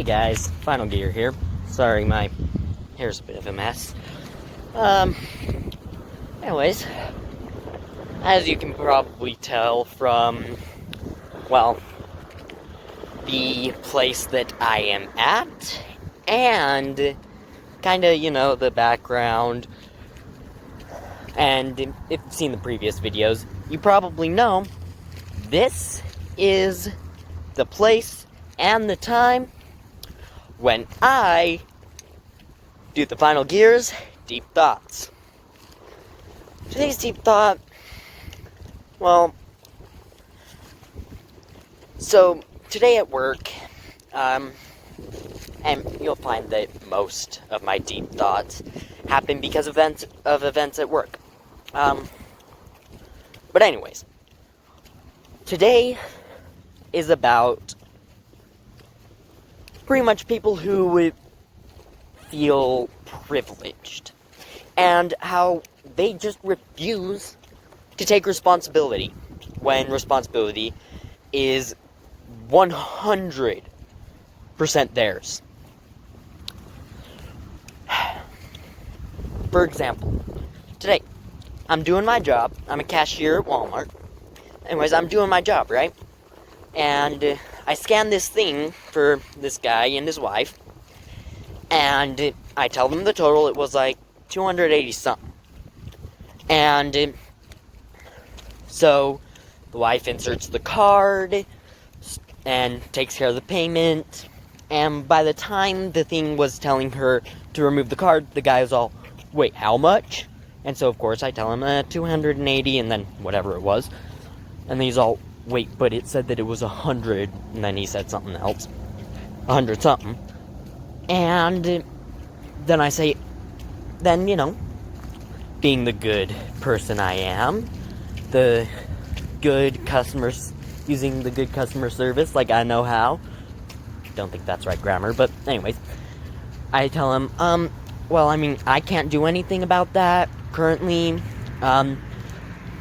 guys, Final Gear here. Sorry, my hair's a bit of a mess. Anyways, as you can probably tell from, well, the place that I am at, and kinda, the background, and if you've seen the previous videos, you probably know this is the place and the time when I do the Final Gears Deep Thoughts. Today's deep thought, well, so today at work, and you'll find that most of my deep thoughts happen because of events at work. But anyways, today is about pretty much people who feel privileged and how they just refuse to take responsibility when responsibility is 100% theirs. For example, today, I'm doing my job. I'm a cashier at Walmart. Anyways, I'm doing my job, right? And I scanned this thing for this guy and his wife. And I tell them the total. It was like 280 something. And so the wife inserts the card and takes care of the payment. And by the time the thing was telling her to remove the card, the guy was all, wait, how much? And so, of course, I tell him 280 and then whatever it was. And he's all, wait, but it said that it was 100. And then he said something else. 100 something. And then I say, then, being the good person I am, the good customers, using the good customer service like I know how. Don't think that's right grammar, but anyways. I tell him, well, I can't do anything about that currently.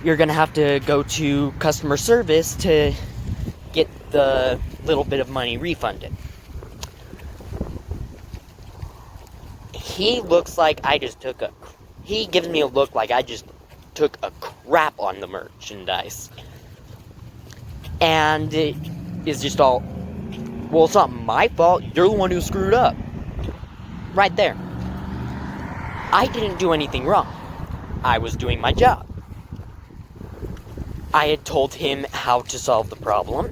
You're gonna have to go to customer service to get the little bit of money refunded. He looks like he gives me a look like I just took a crap on the merchandise. And it is just all, well, it's not my fault, you're the one who screwed up. Right there. I didn't do anything wrong. I was doing my job. I had told him how to solve the problem.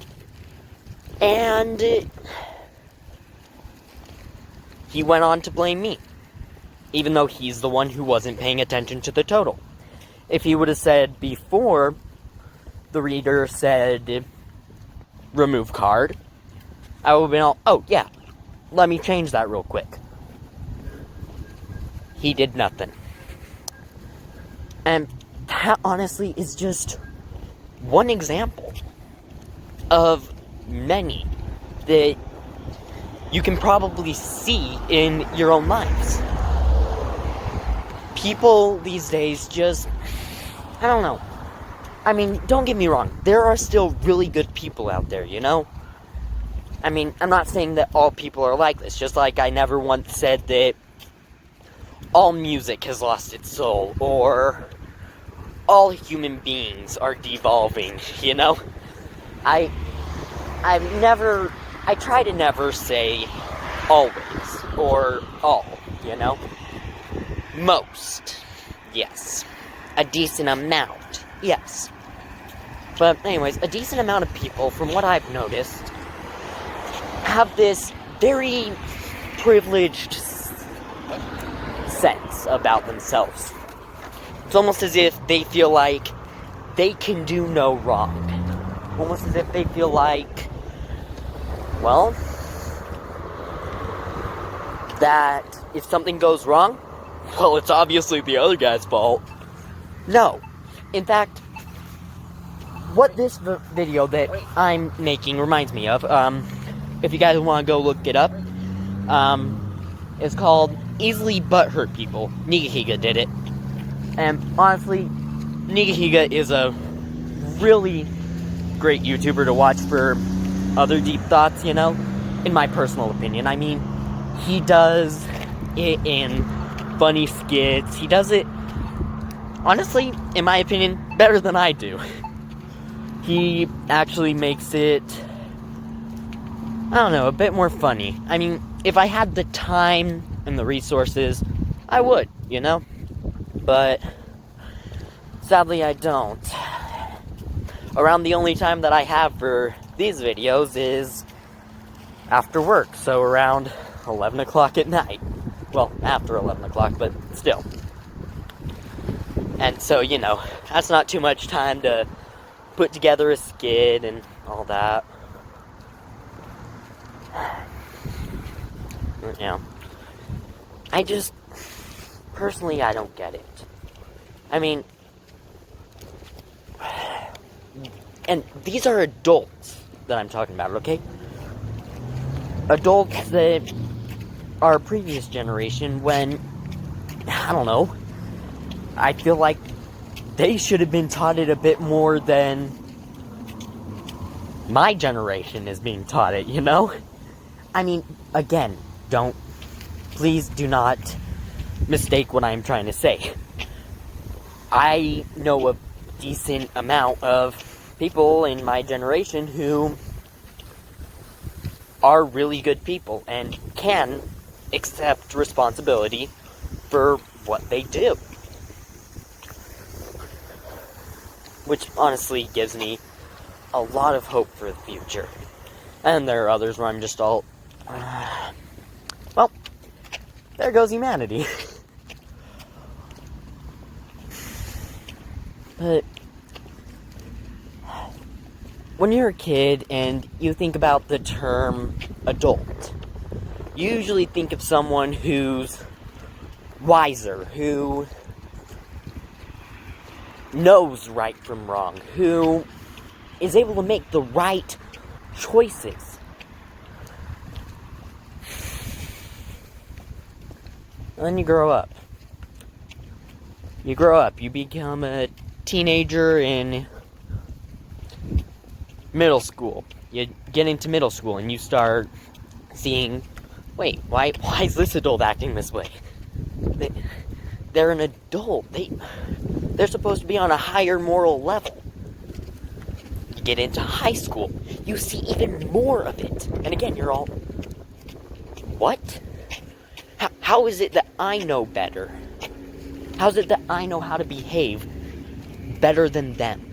And he went on to blame me. Even though he's the one who wasn't paying attention to the total. If he would have said before the reader said, remove card, I would have been all, oh yeah, let me change that real quick. He did nothing. And that honestly is just one example of many that you can probably see in your own lives. People these days just, I don't know. Don't get me wrong. There are still really good people out there, I'm not saying that all people are like this. Just like I never once said that all music has lost its soul, or all human beings are devolving, I try to never say always, or all, Most, yes. A decent amount, yes. But anyways, a decent amount of people, from what I've noticed, have this very privileged sense about themselves. It's almost as if they feel like they can do no wrong. Almost as if they feel like, well, that if something goes wrong, well, it's obviously the other guy's fault. No. In fact, what this video that I'm making reminds me of, if you guys want to go look it up, it's called Easily Butthurt People. Nigahiga did it. And honestly, Nigahiga is a really great YouTuber to watch for other deep thoughts, in my personal opinion. I mean, he does it in funny skits. He does it, honestly, in my opinion, better than I do. He actually makes it, I don't know, a bit more funny. I mean, if I had the time and the resources, I would, you know? But sadly, I don't. Around the only time that I have for these videos is after work, so around 11 o'clock at night. Well, after 11 o'clock, but still. And so, you know, that's not too much time to put together a skit and all that. You know, personally, I don't get it. I mean, and these are adults that I'm talking about, okay? Adults that our previous generation, when, I don't know, I feel like they should have been taught it a bit more than my generation is being taught it, you know? I mean, again, please do not mistake what I'm trying to say. I know a decent amount of people in my generation who are really good people and can accept responsibility for what they do. Which honestly gives me a lot of hope for the future. And there are others where I'm just all, well, there goes humanity. But when you're a kid and you think about the term adult, you usually think of someone who's wiser, who knows right from wrong, who is able to make the right choices. And then you grow up. You become a teenager in middle school. You get into middle school and you start seeing, wait, why is this adult acting this way? They're an adult. They're supposed to be on a higher moral level. You get into high school, you see even more of it. And again, you're all, what? How is it that I know better? How is it that I know how to behave better than them?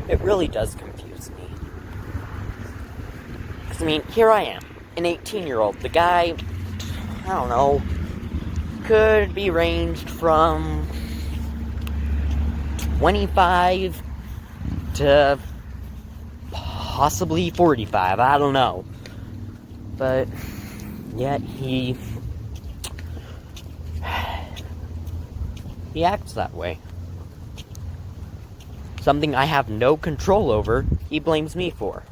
It really does confuse me. Because, I mean, here I am, an 18-year-old. The guy, I don't know, could be ranged from 25 to possibly 45, I don't know. But yet he acts that way. Something I have no control over, he blames me for.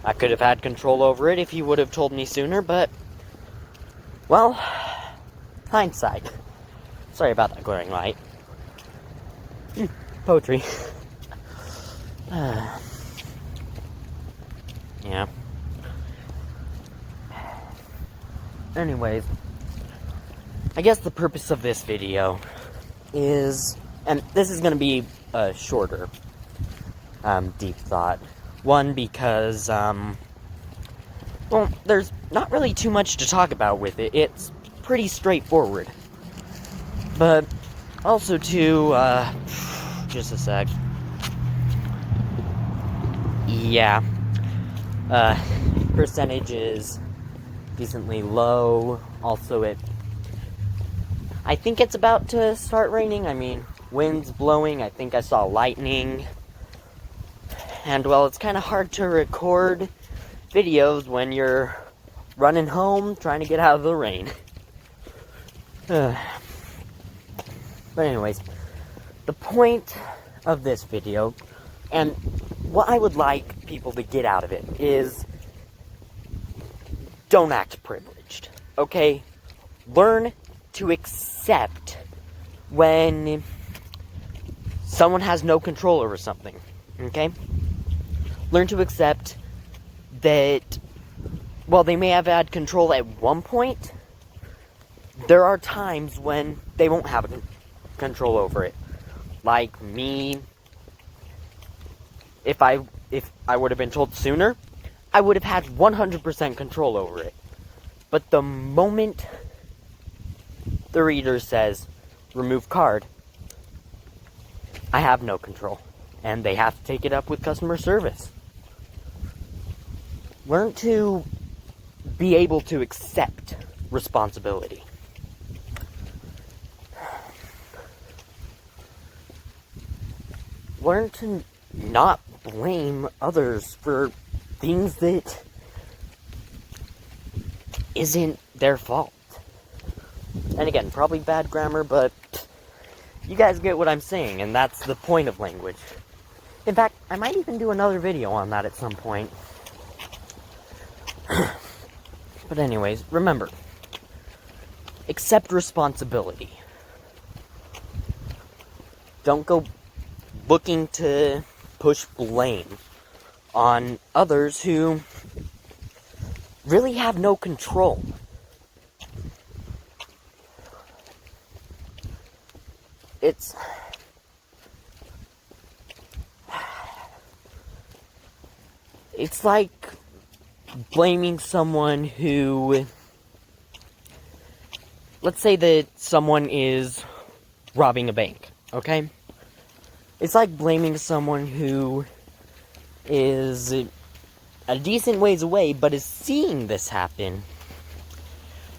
I could have had control over it if he would have told me sooner, but, well, hindsight. Sorry about that glaring light. Poetry. Yeah. Anyways, I guess the purpose of this video is, and this is going to be a shorter, deep thought. One, because, well, there's not really too much to talk about with it. It's pretty straightforward. But also, two, just a sec. Yeah. Percentage is decently low. Also, I think it's about to start raining. I mean, wind's blowing. I think I saw lightning. And, well, it's kind of hard to record videos when you're running home trying to get out of the rain. But anyways, the point of this video, and what I would like people to get out of it, is don't act privileged, okay? Learn to accept when someone has no control over something. Okay? Learn to accept that while they may have had control at one point, there are times when they won't have control over it. Like me, if I would have been told sooner, I would have had 100% control over it. But the moment the reader says, remove card, I have no control. And they have to take it up with customer service. Learn to be able to accept responsibility. Learn to not blame others for things that isn't their fault. And again, probably bad grammar, but you guys get what I'm saying, and that's the point of language. In fact, I might even do another video on that at some point. But anyways, remember, accept responsibility. Don't go looking to push blame on others who really have no control. It's like blaming someone who, let's say that someone is robbing a bank, okay? It's like blaming someone who is a decent ways away, but is seeing this happen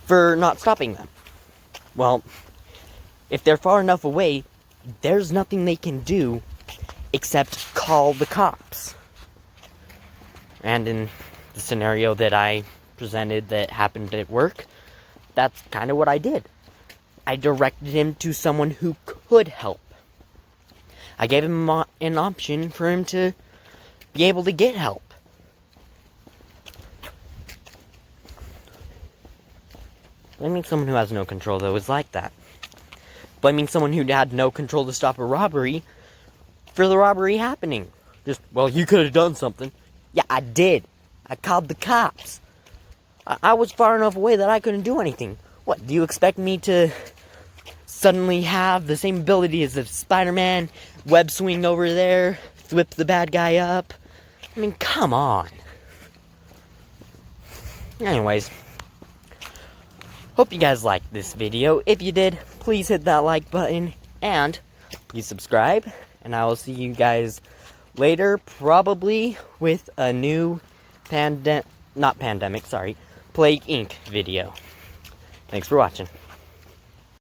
for not stopping them. Well, if they're far enough away, there's nothing they can do except call the cops. And in the scenario that I presented that happened at work, that's kind of what I did. I directed him to someone who could help. I gave him an option for him to be able to get help. Blaming someone who has no control, though, is like that. Blaming someone who had no control to stop a robbery for the robbery happening. Just, well, you could have done something. Yeah, I did. I called the cops. I was far enough away that I couldn't do anything. What, do you expect me to suddenly have the same ability as if Spider-Man, web swing over there, whip the bad guy up? I mean, come on. Anyways, hope you guys liked this video. If you did, please hit that like button, and please subscribe, and I will see you guys later, probably with a new Plague Inc. video. Thanks for watching.